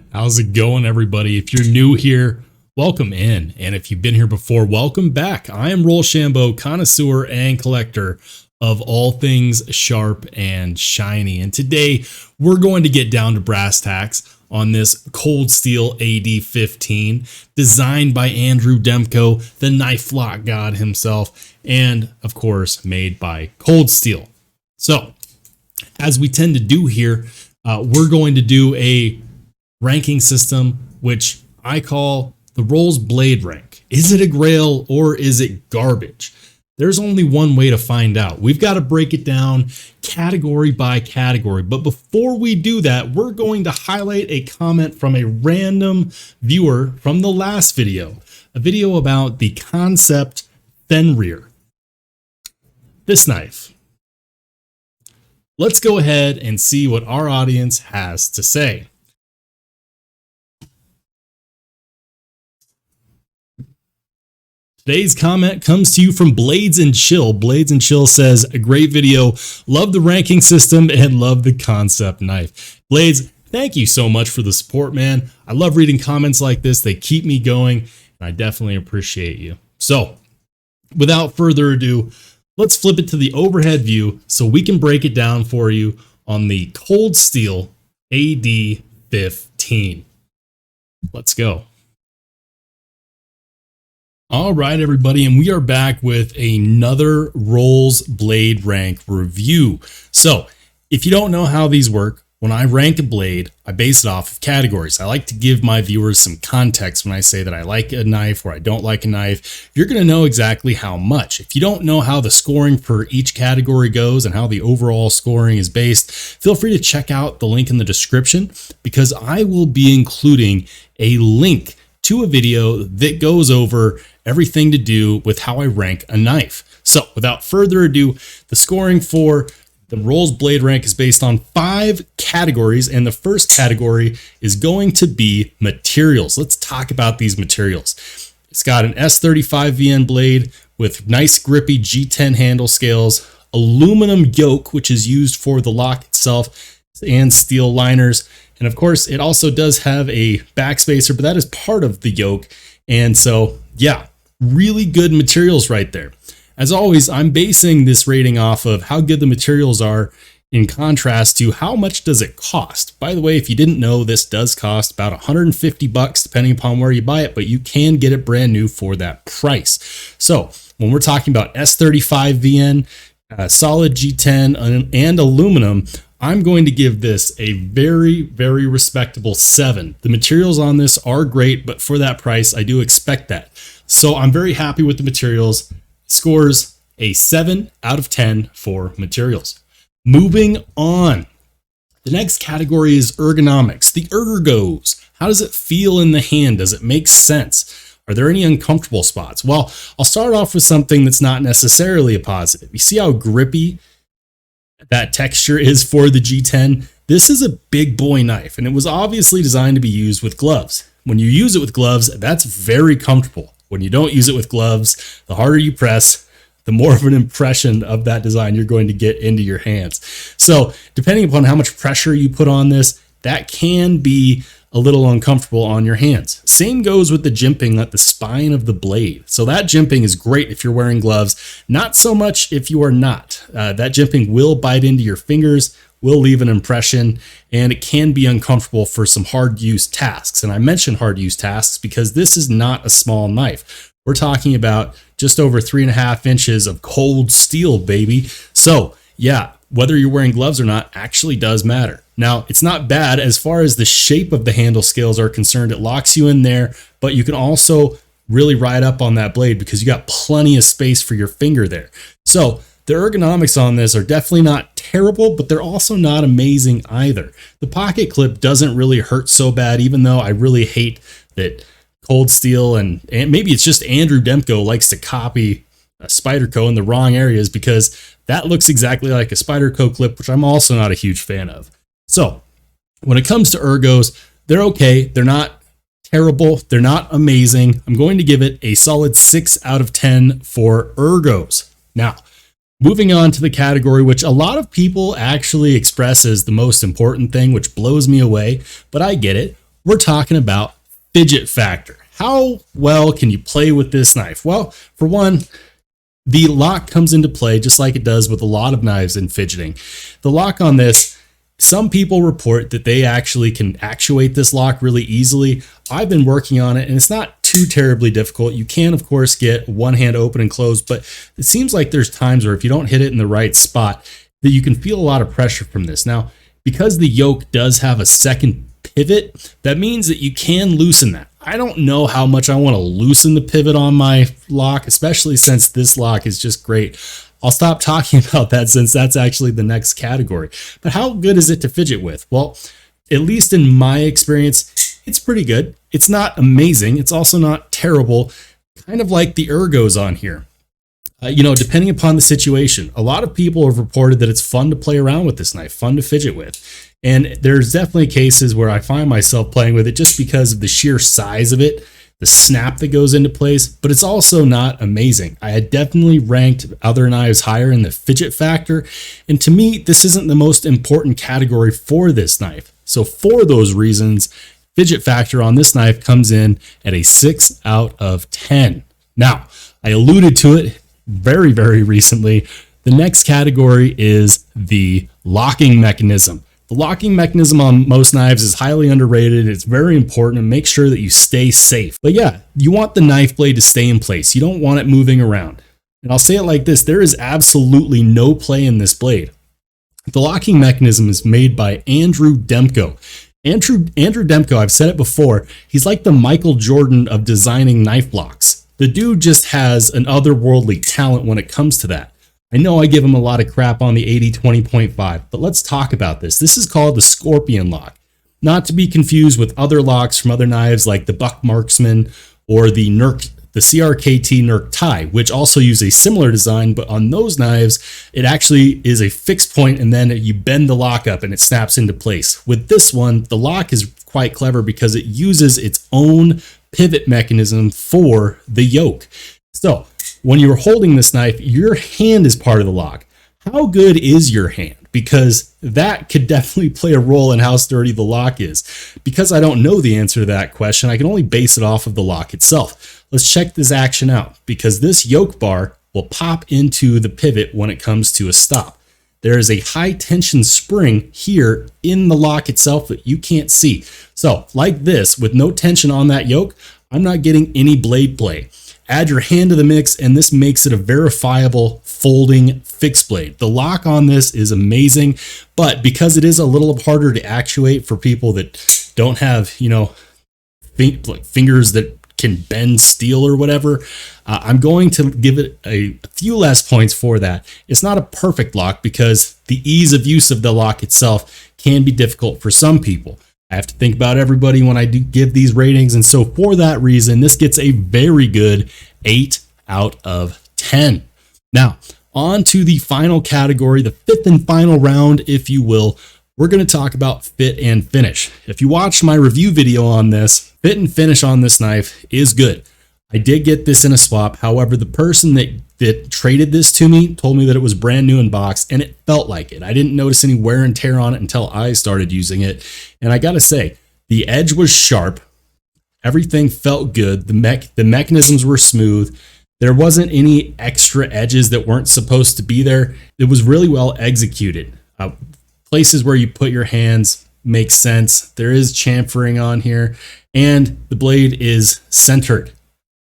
How's it going, everybody? If you're new here, welcome in. And if you've been here before, welcome back. I am Rollshambo, connoisseur and collector of all things sharp and shiny. And today we're going to get down to brass tacks on this Coldsteel AD15, designed by Andrew Demko, the knife lock god himself, and of course made by Coldsteel. So, as we tend to do here, we're going to do a ranking system, which I call the Rolls Blade rank. Is it a grail or is it garbage? There's only one way to find out. We've got to break it down category by category. But before we do that, we're going to highlight a comment from a random viewer from the last video, a video about the Concept Fenrir. This knife. Let's go ahead and see what our audience has to say. Today's comment comes to you from Blades and Chill. Blades and Chill says, a great video. Love the ranking system and love the concept knife. Blades, thank you so much for the support, man. I love reading comments like this. They keep me going, and I definitely appreciate you. So, without further ado, let's flip it to the overhead view so we can break it down for you on the Coldsteel AD15. Let's go. All right, everybody, and we are back with another Rolls Blade rank review. So if you don't know how these work, when I rank a blade, I base it off of categories. I like to give my viewers some context when I say that I like a knife or I don't like a knife. You're going to know exactly how much. If you don't know how the scoring for each category goes and how the overall scoring is based, feel free to check out the link in the description, because I will be including a link to a video that goes over everything to do with how I rank a knife. So without further ado, the scoring for the Rolls Blade rank is based on 5 categories, and the first category is going to be materials. Let's talk about these materials. It's got an S35 VN blade with nice grippy G10 handle scales, aluminum yoke, which is used for the lock itself, and steel liners. And of course, it also does have a backspacer, but that is part of the yoke. And so, yeah, really good materials right there. As always, I'm basing this rating off of how good the materials are in contrast to how much does it cost. By the way, if you didn't know, this does cost about $150 depending upon where you buy it, but you can get it brand new for that price. So when we're talking about S35 VN, solid G10 and aluminum, I'm going to give this a very, very respectable 7. The materials on this are great, but for that price, I do expect that. So I'm very happy with the materials. Scores a 7 out of 10 for materials. Moving on. The next category is ergonomics. The ergos. How does it feel in the hand? Does it make sense? Are there any uncomfortable spots? Well, I'll start off with something that's not necessarily a positive. You see how grippy that texture is for the G10? This is a big boy knife, and it was obviously designed to be used with gloves. When you use it with gloves, that's very comfortable. When you don't use it with gloves, the harder you press, the more of an impression of that design you're going to get into your hands. So depending upon how much pressure you put on this, that can be a little uncomfortable on your hands. Same goes with the jimping at the spine of the blade. So that jimping is great if you're wearing gloves, not so much if you are not. That jimping will bite into your fingers, will leave an impression, and it can be uncomfortable for some hard use tasks. And I mention hard use tasks because this is not a small knife. We're talking about just over 3.5 inches of cold steel, baby. So yeah, whether you're wearing gloves or not actually does matter. Now, it's not bad as far as the shape of the handle scales are concerned. It locks you in there, but you can also really ride up on that blade because you got plenty of space for your finger there. So the ergonomics on this are definitely not terrible, but they're also not amazing either. The pocket clip doesn't really hurt so bad, even though I really hate that Coldsteel and maybe it's just Andrew Demko likes to copy Spyderco in the wrong areas, because that looks exactly like a Spyderco clip, which I'm also not a huge fan of. So when it comes to ergos, they're okay. They're not terrible. They're not amazing. I'm going to give it a solid 6 out of 10 for ergos. Now, moving on to the category, which a lot of people actually express as the most important thing, which blows me away, but I get it. we're talking about Fidget Factor. How well can you play with this knife? Well, for one, the lock comes into play just like it does with a lot of knives in fidgeting. The lock on this, some people report that they actually can actuate this lock really easily. I've been working on it and it's not too terribly difficult. You can, of course, get one hand open and closed, but it seems like there's times where if you don't hit it in the right spot, that you can feel a lot of pressure from this. Now, because the yoke does have a second pivot, that means that you can loosen that. I don't know how much I want to loosen the pivot on my lock, especially since this lock is just great. I'll stop talking about that since that's actually the next category. But how good is it to fidget with? Well, at least in my experience, it's pretty good. It's not amazing. It's also not terrible, kind of like the ergos on here. Depending upon the situation, a lot of people have reported that it's fun to play around with this knife, fun to fidget with. And there's definitely cases where I find myself playing with it just because of the sheer size of it, the snap that goes into place, but it's also not amazing. I had definitely ranked other knives higher in the fidget factor. And to me, this isn't the most important category for this knife. So for those reasons, fidget factor on this knife comes in at a 6 out of 10. Now, I alluded to it very, very recently. The next category is the locking mechanism. The locking mechanism on most knives is highly underrated. It's very important to make sure that you stay safe. But yeah, you want the knife blade to stay in place. You don't want it moving around. And I'll say it like this, there is absolutely no play in this blade. The locking mechanism is made by Andrew Demko. Andrew Demko, I've said it before, he's like the Michael Jordan of designing knife blocks. The dude just has an otherworldly talent when it comes to that. I know I give him a lot of crap on the AD20.5, but let's talk about this. This is called the Scorpion lock, not to be confused with other locks from other knives like the Buck Marksman or the CRKT Nerk Tie, which also use a similar design, but on those knives, it actually is a fixed point and then you bend the lock up and it snaps into place. With this one, the lock is quite clever because it uses its own pivot mechanism for the yoke. So when you're holding this knife, your hand is part of the lock. How good is your hand? Because that could definitely play a role in how sturdy the lock is. Because I don't know the answer to that question, I can only base it off of the lock itself. Let's check this action out, because this yoke bar will pop into the pivot when it comes to a stop. There is a high tension spring here in the lock itself that you can't see. So like this, with no tension on that yoke, I'm not getting any blade play. Add your hand to the mix and this makes it a verifiable folding fixed blade. The lock on this is amazing, but because it is a little harder to actuate for people that don't have, fingers that can bend steel or whatever, I'm going to give it a few less points for that. It's not a perfect lock because the ease of use of the lock itself can be difficult for some people. I have to think about everybody when I do give these ratings. And so for that reason, this gets a very good 8 out of 10. Now, on to the final category, the fifth and final round, if you will. We're going to talk about fit and finish. If you watched my review video on this, fit and finish on this knife is good. I did get this in a swap. However, the person that traded this to me told me that it was brand new in box and it felt like it. I didn't notice any wear and tear on it until I started using it. And I got to say, the edge was sharp. Everything felt good. The mechanisms were smooth. There wasn't any extra edges that weren't supposed to be there. It was really well executed. Places where you put your hands make sense. There is chamfering on here and the blade is centered.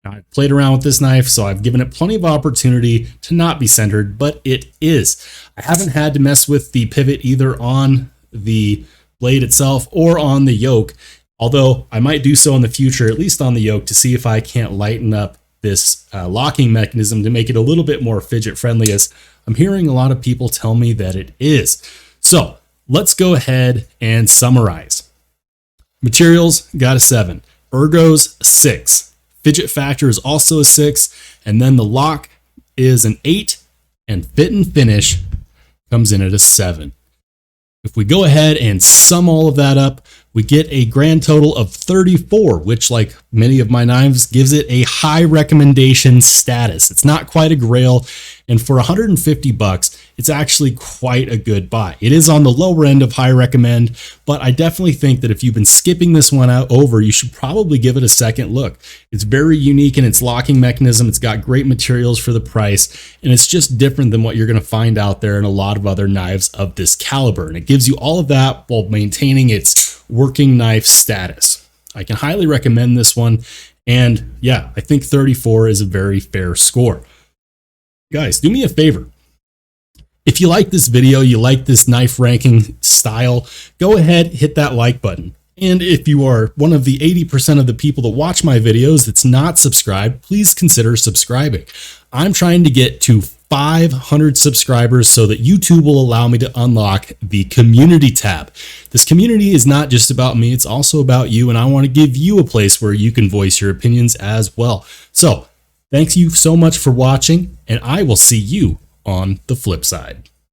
Now, I've played around with this knife, so I've given it plenty of opportunity to not be centered, but it is. I haven't had to mess with the pivot either on the blade itself or on the yoke, although I might do so in the future, at least on the yoke, to see if I can't lighten up this locking mechanism to make it a little bit more fidget friendly, as I'm hearing a lot of people tell me that it is. So let's go ahead and summarize. Materials got a 7, ergos 6. Fidget factor is also a 6, and then the lock is an 8, and fit and finish comes in at a 7. If we go ahead and sum all of that up, we get a grand total of 34, which, like many of my knives, gives it a high recommendation status. It's not quite a grail, and for $150, it's actually quite a good buy. It is on the lower end of high recommend, but I definitely think that if you've been skipping this one out over, you should probably give it a second look. It's very unique in its locking mechanism. It's got great materials for the price, and it's just different than what you're going to find out there in a lot of other knives of this caliber. And it gives you all of that while maintaining its working knife status. I can highly recommend this one. And yeah, I think 34 is a very fair score. Guys, do me a favor. If you like this video, you like this knife ranking style, go ahead, hit that like button. And if you are one of the 80% of the people that watch my videos that's not subscribed, please consider subscribing. I'm trying to get to 500 subscribers so that YouTube will allow me to unlock the community tab. This community is not just about me, it's also about you, and I want to give you a place where you can voice your opinions as well. So, thanks you so much for watching, and I will see you on the flip side.